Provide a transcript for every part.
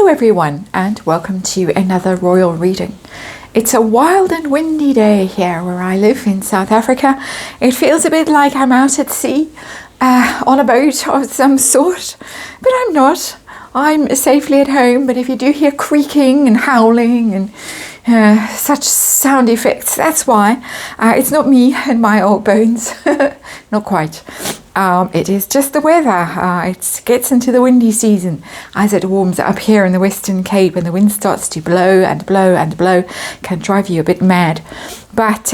Hello everyone, and welcome to another royal reading. It's a wild and windy day here where I live in South Africa. It feels a bit like I'm out at sea on a boat of some sort, but I'm not. I'm safely at home, but if you do hear creaking and howling and such sound effects, that's why. It's not me and my old bones, not quite. It is just the weather. It gets into the windy season as it warms up here in the Western Cape, and the wind starts to blow and blow and blow. Can drive you a bit mad. But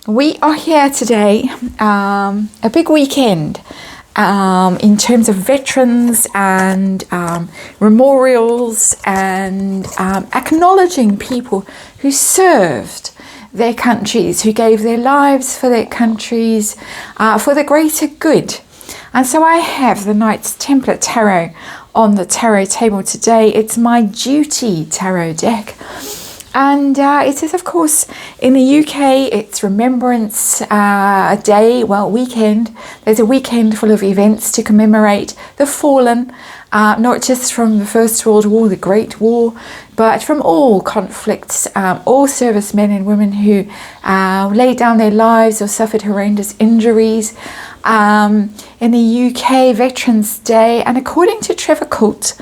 we are here today, a big weekend in terms of veterans and memorials and acknowledging people who served their countries, who gave their lives for their countries, for the greater good. And so I have the Knights Templar Tarot on the tarot table today. It's my duty tarot deck. And it is, of course, in the UK, it's Remembrance Day, weekend. There's a weekend full of events to commemorate the fallen, not just from the First World War, the Great War, but from all conflicts, all servicemen and women who laid down their lives or suffered horrendous injuries. In the UK, Veterans Day, and according to Trevor Coult,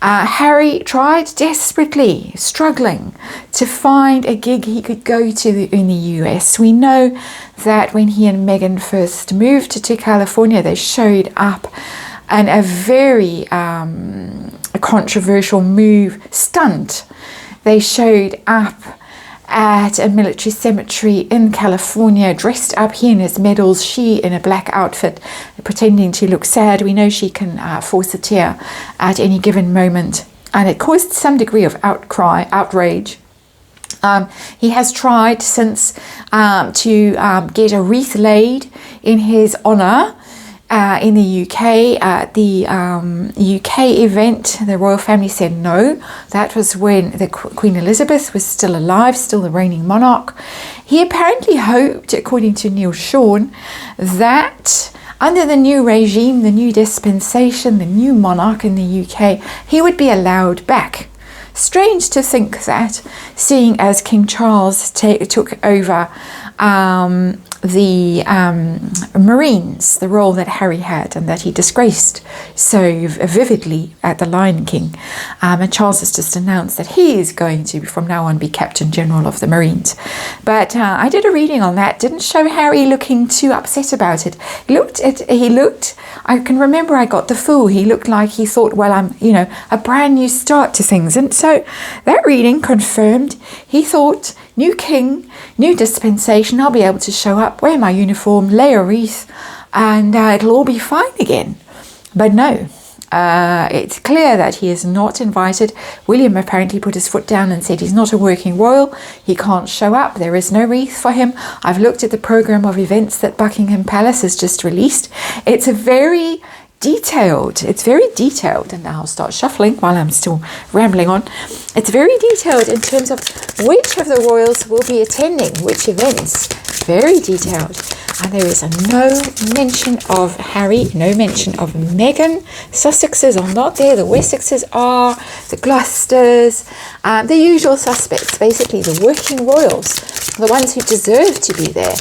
Harry tried desperately, struggling to find a gig he could go to in the US. We know that when he and Meghan first moved to California, they showed up in a very controversial stunt. They showed up at a military cemetery in California, dressed up, he in his medals, she in a black outfit, pretending to look sad. We know she can force a tear at any given moment, and it caused some degree of outrage. He has tried since to get a wreath laid in his honour in the UK. At the UK event, the royal family said no. That was when the Queen Elizabeth was still alive, still the reigning monarch. He apparently hoped, according to Neil Sean, that under the new regime, the new dispensation, the new monarch in the UK, he would be allowed back. Strange to think that, seeing as King Charles took over the Marines, the role that Harry had and that he disgraced so vividly at the Lion King. And Charles has just announced that he is going to, from now on, be Captain General of the Marines. But I did a reading on that, didn't show Harry looking too upset about it. He looked, I can remember I got the fool. He looked like he thought, well, I'm, a brand new start to things. And so that reading confirmed he thought, new king, new dispensation, I'll be able to show up, wear my uniform, lay a wreath, and it'll all be fine again. But no, it's clear that he is not invited. William apparently put his foot down and said he's not a working royal, he can't show up, there is no wreath for him. I've looked at the programme of events that Buckingham Palace has just released. It's very detailed, and now I'll start shuffling while I'm still rambling on. It's very detailed in terms of which of the royals will be attending which events. Very detailed. And there is no mention of Harry, no mention of Meghan. Sussexes are not there, the Wessexes are, the Gloucesters, the usual suspects, basically the working royals, the ones who deserve to be there,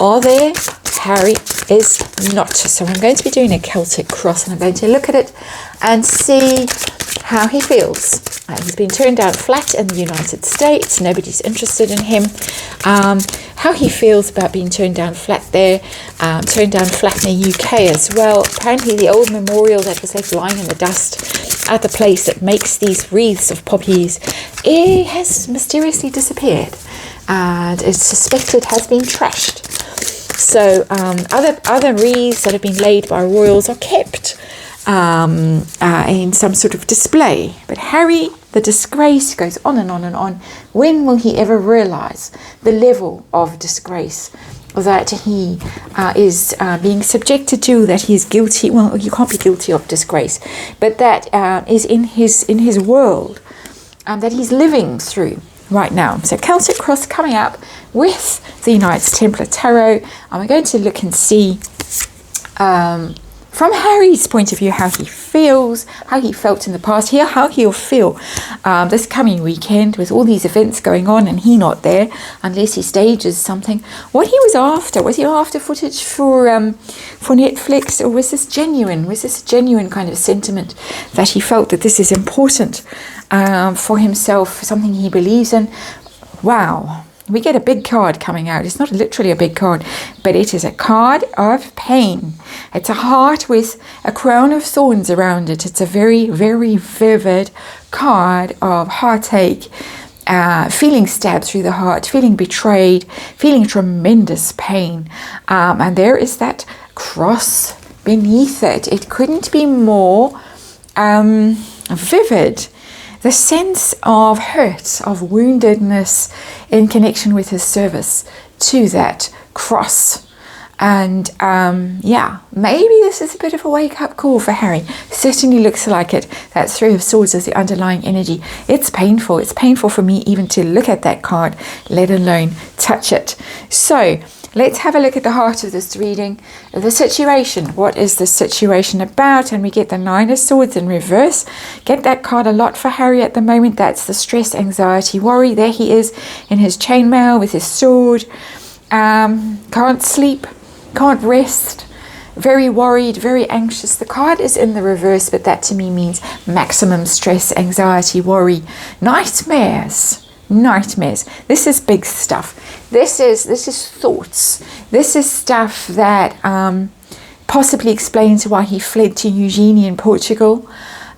are there. Harry is not. So I'm going to be doing a Celtic cross, and I'm going to look at it and see how he feels. He's been turned down flat in the United States. Nobody's interested in him. How he feels about being turned down flat there, turned down flat in the UK as well. Apparently the old memorial that was left lying in the dust at the place that makes these wreaths of poppies, it has mysteriously disappeared, and it's suspected has been trashed. So other wreaths that have been laid by royals are kept in some sort of display. But Harry, the disgrace goes on and on and on. When will he ever realise the level of disgrace that he is being subjected to, that he is guilty? Well, you can't be guilty of disgrace, but that is in his world, that he's living through right now. So Celtic cross coming up with the Knights Templar Tarot. I'm going to look and see from Harry's point of view, how he feels, how he felt in the past, here how he'll feel this coming weekend with all these events going on and he not there unless he stages something. What he was after, was he after footage for Netflix, or was this genuine? Was this a genuine kind of sentiment that he felt that this is important for himself, something he believes in? Wow. We get a big card coming out. It's not literally a big card, but it is a card of pain. It's a heart with a crown of thorns around it. It's a very, very vivid card of heartache, feeling stabbed through the heart, feeling betrayed, feeling tremendous pain. And there is that cross beneath it. It couldn't be more vivid. The sense of hurt, of woundedness in connection with his service to that cross. And maybe this is a bit of a wake-up call for Harry. Certainly looks like it. That Three of Swords is the underlying energy. It's painful. It's painful for me even to look at that card, let alone touch it. So let's have a look at the heart of this reading. The situation. What is the situation about? And we get the Nine of Swords in reverse. Get that card a lot for Harry at the moment. That's the stress, anxiety, worry. There he is in his chainmail with his sword. Can't sleep. Can't rest. Very worried, very anxious. The card is in the reverse, but that to me means maximum stress, anxiety, worry. Nightmares. This is big stuff. This is thoughts. This is stuff that possibly explains why he fled to Eugenie in Portugal.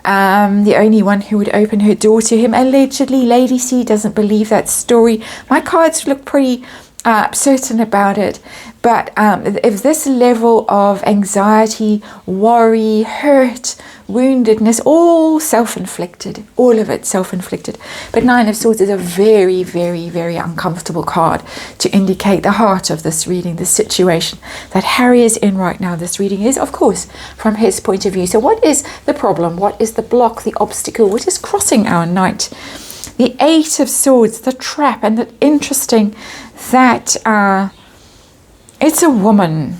The only one who would open her door to him. Allegedly, Lady C doesn't believe that story. My cards look pretty certain about it. But if this level of anxiety, worry, hurt, woundedness, all self-inflicted, all of it self-inflicted. But Nine of Swords is a very, very, very uncomfortable card to indicate the heart of this reading, the situation that Harry is in right now. This reading is, of course, from his point of view. So what is the problem? What is the block, the obstacle? What is crossing our knight? The Eight of Swords, the trap, and the interesting that it's a woman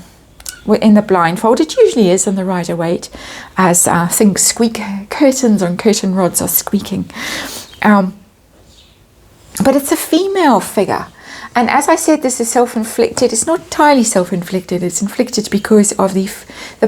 in the blindfold. It usually is in the Rider-Waite, as things squeak. Curtains on curtain rods are squeaking. But it's a female figure. And as I said, this is self-inflicted. It's not entirely self-inflicted. It's inflicted because of the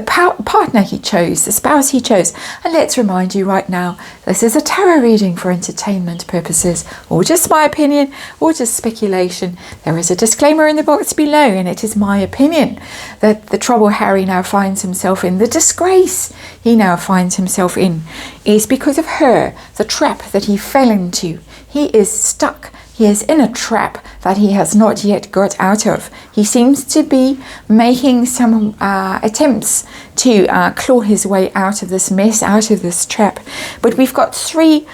partner he chose, the spouse he chose. And let's remind you right now, this is a tarot reading for entertainment purposes, or just my opinion, or just speculation. There is a disclaimer in the box below, and it is my opinion that the trouble Harry now finds himself in, the disgrace he now finds himself in, is because of her, the trap that he fell into. He is stuck. He is in a trap that he has not yet got out of. He seems to be making some attempts to claw his way out of this mess, out of this trap. But we've got three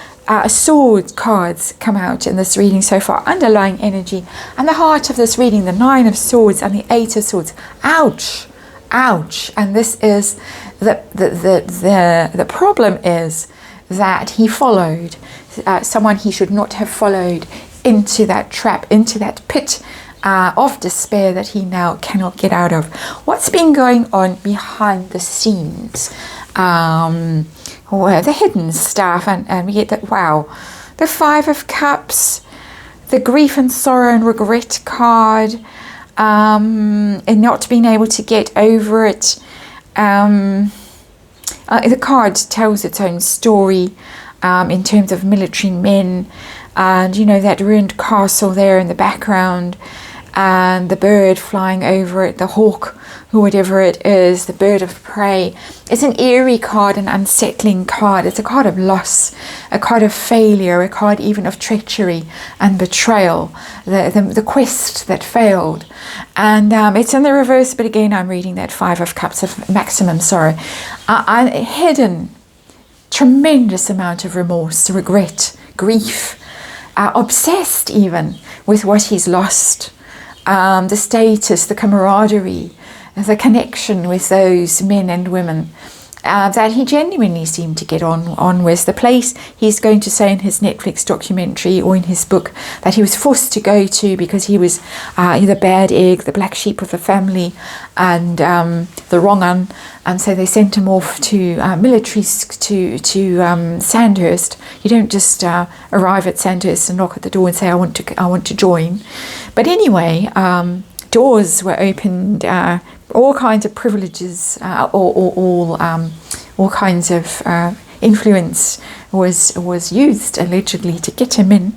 sword cards come out in this reading so far. Underlying energy. And the heart of this reading, the Nine of Swords and the Eight of Swords. Ouch. Ouch. And this is the problem is that he followed someone he should not have followed into that trap, into that pit of despair that he now cannot get out of. What's been going on behind the scenes? The hidden stuff, and we get that, wow, the Five of Cups, the grief and sorrow and regret card, and not being able to get over it. The card tells its own story in terms of military men, and you know, that ruined castle there in the background, and the bird flying over it, the hawk, or whatever it is, the bird of prey. It's an eerie card, an unsettling card. It's a card of loss, a card of failure, a card even of treachery and betrayal, the quest that failed. And it's in the reverse, but again, I'm reading that Five of Cups of maximum sorrow. Hidden, tremendous amount of remorse, regret, grief, obsessed even with what he's lost, the status, the camaraderie, the connection with those men and women that he genuinely seemed to get on with. The place he's going to say in his Netflix documentary or in his book that he was forced to go to because he was the bad egg, the black sheep of the family, and the wrong un. And so they sent him off to military to Sandhurst. You don't just arrive at Sandhurst and knock at the door and say I want to join. But anyway, doors were opened. All kinds of privileges, all kinds of influence was used allegedly to get him in.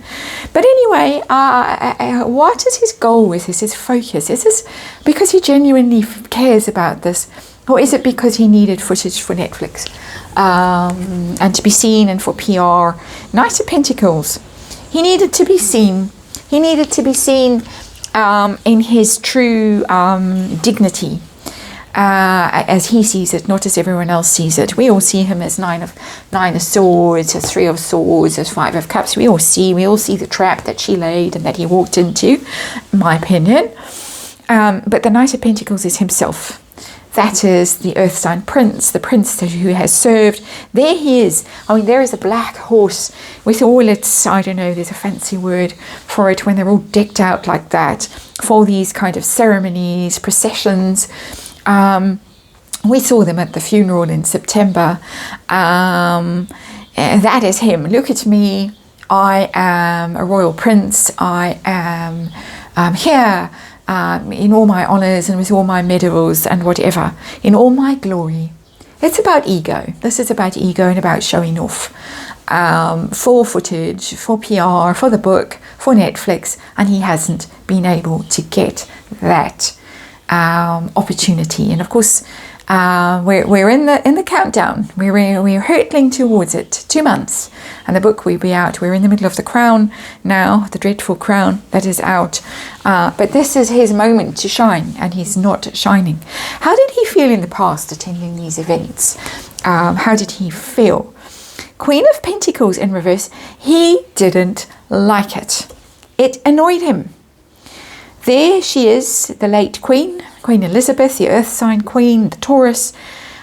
But anyway, what is his goal with this? His focus? Is this because he genuinely cares about this, or is it because he needed footage for Netflix and to be seen and for PR? Knight of Pentacles. He needed to be seen. He needed to be seen in his true dignity, as he sees it, not as everyone else sees it. We all see him as nine of swords, as 3 of swords, as 5 of cups. We all see the trap that she laid and that he walked into, in my opinion. But the Knight of Pentacles is himself. That is the earth sign prince, the prince who has served. There he is. I mean, there is a black horse with all its, I don't know, there's a fancy word for it when they're all decked out like that for these kind of ceremonies, processions. We saw them at the funeral in September. That is him. Look at me. I am a royal prince. I am here. In all my honours and with all my medals and whatever, in all my glory. It's about ego. This is about ego and about showing off for footage, for PR, for the book, for Netflix, and he hasn't been able to get that opportunity. And of course, we're in the countdown. We're hurtling towards it. 2 months, and the book will be out. We're in the middle of The Crown now, the dreadful Crown that is out. But this is his moment to shine, and he's not shining. How did he feel in the past attending these events? How did he feel? Queen of Pentacles in reverse. He didn't like it. It annoyed him. There she is, the late Queen Elizabeth, the earth sign queen, the Taurus,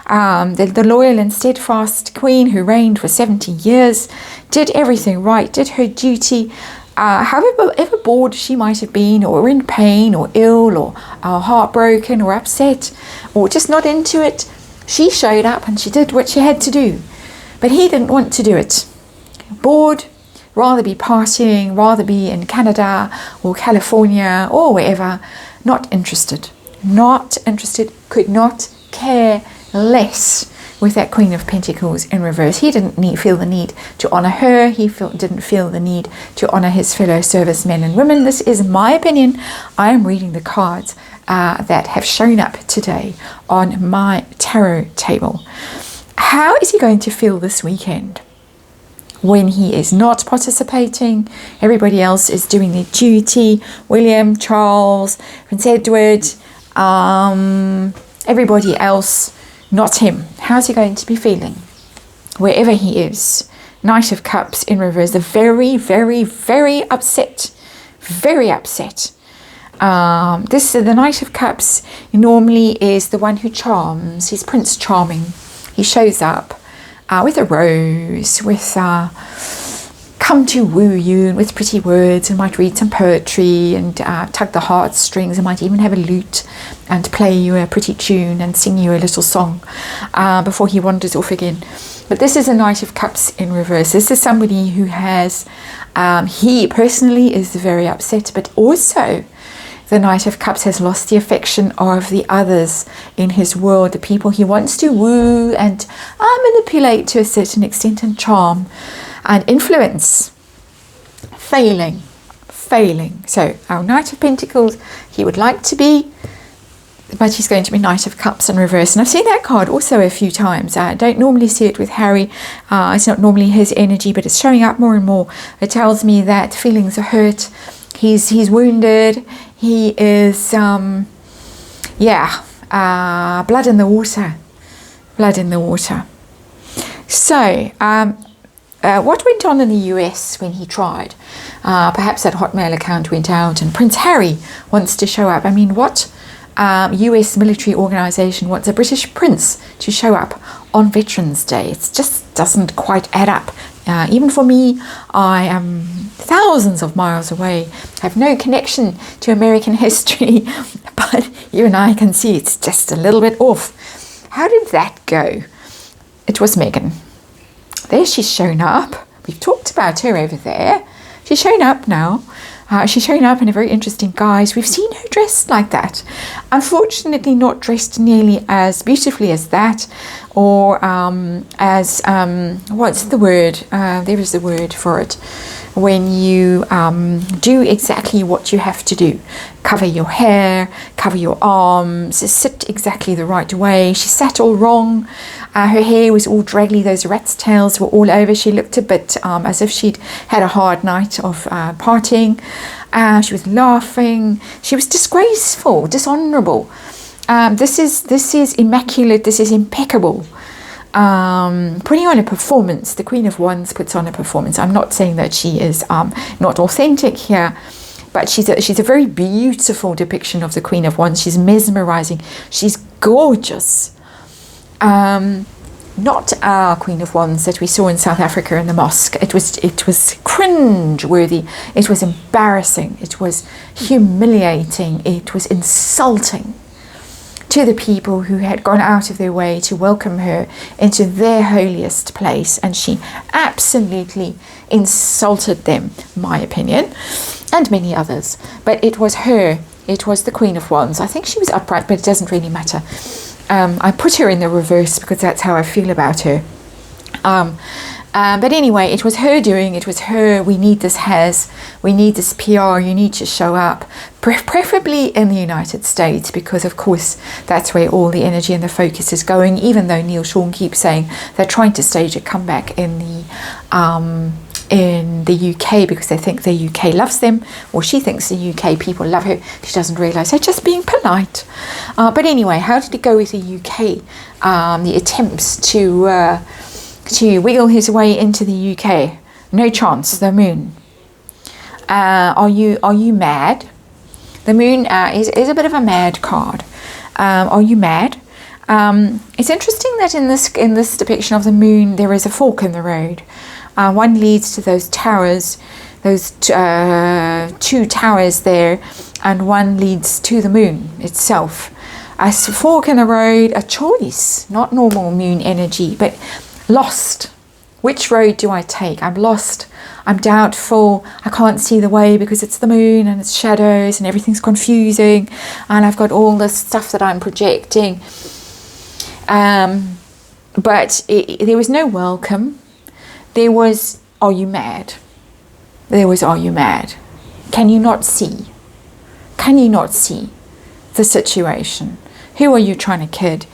the loyal and steadfast queen who reigned for 70 years, did everything right, did her duty. However bored she might have been, or in pain, or ill, or heartbroken, or upset, or just not into it, she showed up and she did what she had to do. But he didn't want to do it. Bored, rather be partying, rather be in Canada or California or wherever. Not interested, could not care less with that Queen of Pentacles in reverse. He didn't feel the need to honour her. He didn't feel the need to honour his fellow servicemen and women. This is my opinion. I am reading the cards that have shown up today on my tarot table. How is he going to feel this weekend when he is not participating? Everybody else is doing their duty. William, Charles, Prince Edward, everybody else, not him. How's he going to be feeling wherever he is? Knight of Cups in reverse. They're very, very, very upset. Very upset. The Knight of Cups normally is the one who charms. He's Prince Charming. He shows up with a rose, with come to woo you, and with pretty words, and might read some poetry and tug the heartstrings, and might even have a lute and play you a pretty tune and sing you a little song before he wanders off again. But this is a Knight of Cups in reverse. This is somebody who has, he personally is very upset, but also the Knight of Cups has lost the affection of the others in his world, the people he wants to woo and manipulate to a certain extent and charm and influence. Failing. So our Knight of Pentacles, he would like to be, but he's going to be Knight of Cups in reverse. And I've seen that card also a few times. I don't normally see it with Harry. It's not normally his energy, but it's showing up more and more. It tells me that feelings are hurt. He's wounded. He is, blood in the water. Blood in the water. So, what went on in the US when he tried? Perhaps that Hotmail account went out and Prince Harry wants to show up. I mean, what US military organisation wants a British prince to show up on Veterans Day. It just doesn't quite add up. Even for me, I am thousands of miles away. I have no connection to American history, but you and I can see it's just a little bit off. How did that go? It was Meghan. There she's shown up. We've talked about her over there. She's shown up now. She's shown up in a very interesting guise. We've seen her dressed like that. Unfortunately, not dressed nearly as beautifully as that, or as, what's the word? There is the word for it. When you do exactly what you have to do. Cover your hair, cover your arms, sit exactly the right way. She sat all wrong. Her hair was all draggly. Those rat's tails were all over. She looked a bit as if she'd had a hard night of partying. She was laughing. She was disgraceful, dishonourable. This is immaculate. This is impeccable. Putting on a performance. The Queen of Wands puts on a performance. I'm not saying that she is not authentic here, but she's a very beautiful depiction of the Queen of Wands. She's mesmerizing. She's gorgeous. Not our Queen of Wands that we saw in South Africa in the mosque. It was cringe-worthy. It was embarrassing. It was humiliating. It was insulting to the people who had gone out of their way to welcome her into their holiest place, and she absolutely insulted them, my opinion, and many others. But it was her. It was the Queen of Wands. I think she was upright, but it doesn't really matter. I put her in the reverse because that's how I feel about her. But anyway, it was her doing. It was her. We need this we need this PR. You need to show up, preferably in the United States, because of course that's where all the energy and the focus is going. Even though Neil Sean keeps saying they're trying to stage a comeback in the UK because they think the UK loves them, or she thinks the UK people love her. She doesn't realise they're just being polite. But anyway, how did it go with the UK? The attempts to wiggle his way into the UK. No chance. The moon. Are you mad? The moon is a bit of a mad card. Are you mad? It's interesting that in this depiction of the moon there is a fork in the road. One leads to those towers, those two towers there, and one leads to the moon itself. A fork in the road, a choice, not normal moon energy, but lost. Which road do I take? I'm lost. I'm doubtful. I can't see the way because it's the moon and it's shadows and everything's confusing, and I've got all this stuff that I'm projecting. But there was no welcome. There was, are you mad? There was, are you mad? Can you not see? Can you not see the situation? Who are you trying to kid?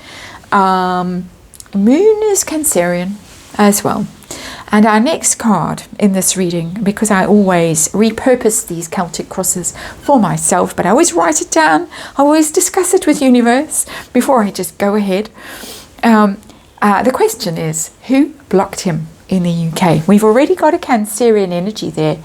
Moon is Cancerian as well. And our next card in this reading, because I always repurpose these Celtic crosses for myself, but I always write it down. I always discuss it with Universe before I just go ahead. The question is, who blocked him in the UK? We've already got a Cancerian energy there.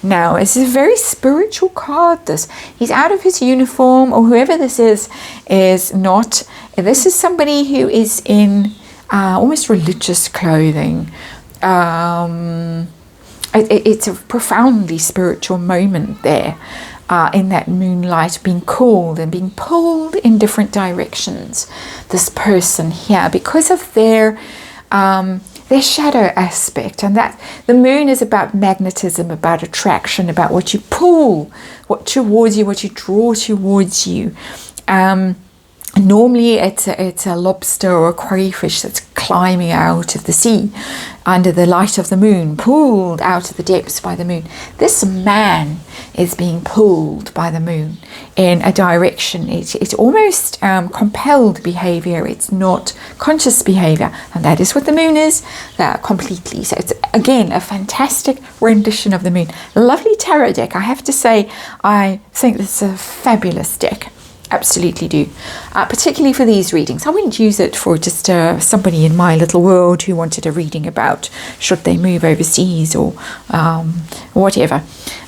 Now, it's a very spiritual card, this. He's out of his uniform, or whoever this is not. This is somebody who is in almost religious clothing. It's a profoundly spiritual moment there, in that moonlight, being called and being pulled in different directions. This person here, because of their shadow aspect, and that the moon is about magnetism, about attraction, about what you pull, what towards you, what you draw towards you. Normally it's a lobster or a crayfish that's climbing out of the sea under the light of the moon, pulled out of the depths by the moon. This man is being pulled by the moon in a direction. It's almost compelled behavior. It's not conscious behavior, and that is what the moon is completely. So it's again a fantastic rendition of the moon. Lovely tarot deck, I have to say. I think this is a fabulous deck. Absolutely do, particularly for these readings. I wouldn't use it for just somebody in my little world who wanted a reading about should they move overseas or whatever,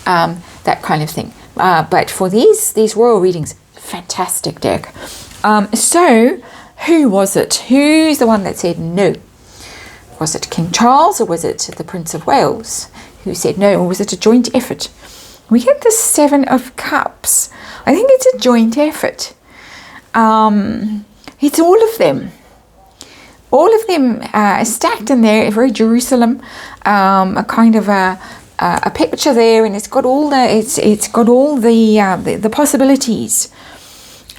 that kind of thing. But for these royal readings, fantastic deck. So who was it? Who's the one that said no? Was it King Charles or was it the Prince of Wales who said no, or was it a joint effort? We get the Seven of Cups. I think it's a joint effort. It's all of them. All of them stacked in there, very Jerusalem, a kind of a picture there, and it's got all the possibilities.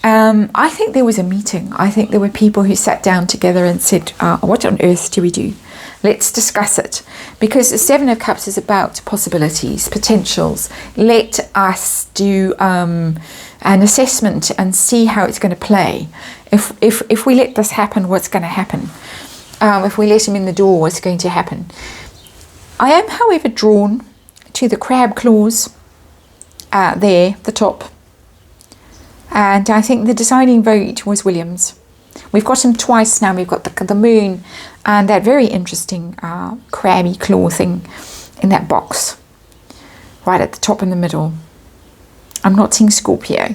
I think there was a meeting. I think there were people who sat down together and said, what on earth do we do? Let's discuss it. Because the Seven of Cups is about possibilities, potentials. Let us do an assessment and see how it's going to play. If we let this happen, what's going to happen? If we let him in the door, what's going to happen? I am, however, drawn to the crab clause there, the top. And I think the deciding vote was William's. We've got him twice now. We've got the moon and that very interesting crabby claw thing in that box. Right at the top in the middle. I'm not seeing Scorpio.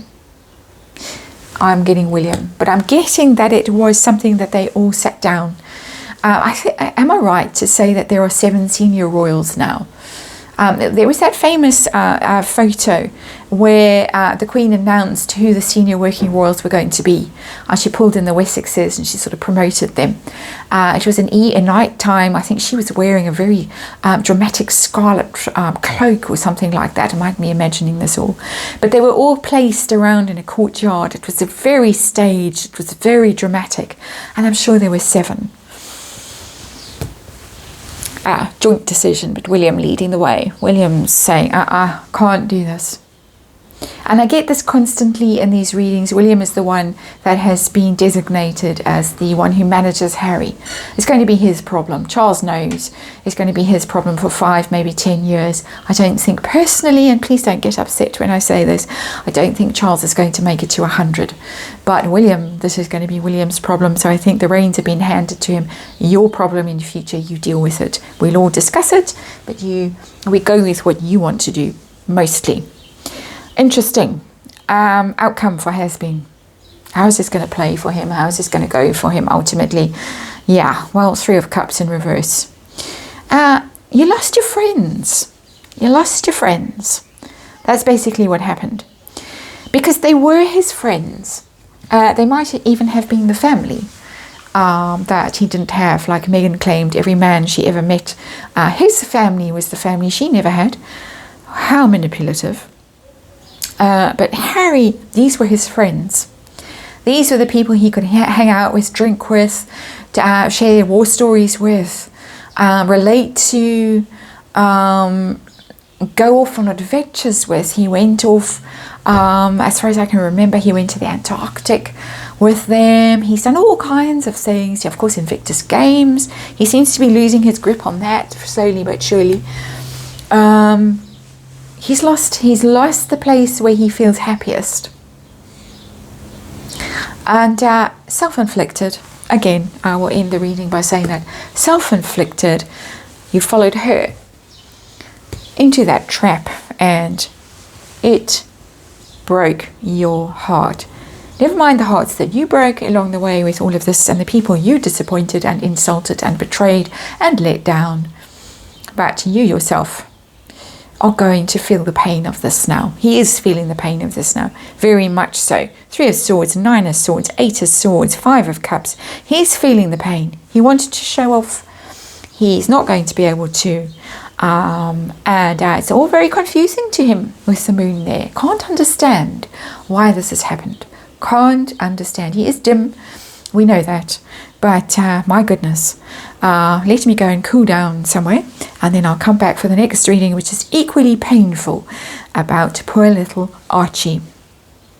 I'm getting William. But I'm getting that it was something that they all sat down. Am I right to say that there are 7 senior royals now? There was that famous photo where the Queen announced who the senior working royals were going to be. She pulled in the Wessexes and she sort of promoted them. It was in night time. I think she was wearing a very dramatic scarlet cloak or something like that. I might be imagining this all. But they were all placed around in a courtyard. It was very staged. It was very dramatic. And I'm sure there were 7. Joint decision, but William leading the way. William's saying, can't do this. And I get this constantly in these readings. William is the one that has been designated as the one who manages Harry. It's going to be his problem. Charles knows it's going to be his problem for 5, maybe 10 years. I don't think personally, and please don't get upset when I say this, I don't think Charles is going to make it to 100. But William, this is going to be William's problem. So I think the reins have been handed to him. Your problem in the future, you deal with it. We'll all discuss it, but we go with what you want to do, mostly. Interesting outcome for Has-Been. How is this going to play for him? How is this going to go for him ultimately? Yeah, well, 3 of Cups in reverse. You lost your friends. You lost your friends. That's basically what happened. Because they were his friends. They might even have been the family that he didn't have. Like Meghan claimed, every man she ever met, his family was the family she never had. How manipulative. But Harry, these were his friends. These were the people he could hang out with, drink with, share war stories with, relate to, go off on adventures with. He went off, as far as I can remember, he went to the Antarctic with them. He's done all kinds of things. Of course, Invictus Games. He seems to be losing his grip on that slowly but surely. He's lost the place where he feels happiest. And self-inflicted. Again, I will end the reading by saying that. Self-inflicted. You followed her into that trap and it broke your heart. Never mind the hearts that you broke along the way with all of this and the people you disappointed and insulted and betrayed and let down. But you yourself are going to feel the pain of this now. He is feeling the pain of this now, very much so. 3 of Swords, 9 of Swords, 8 of Swords, 5 of Cups. He's feeling the pain. He wanted to show off. He's not going to be able to. And it's all very confusing to him with the moon there. Can't understand why this has happened. Can't understand. He is dim. We know that. But my goodness, let me go and cool down somewhere, and then I'll come back for the next reading, which is equally painful, about poor little Archie.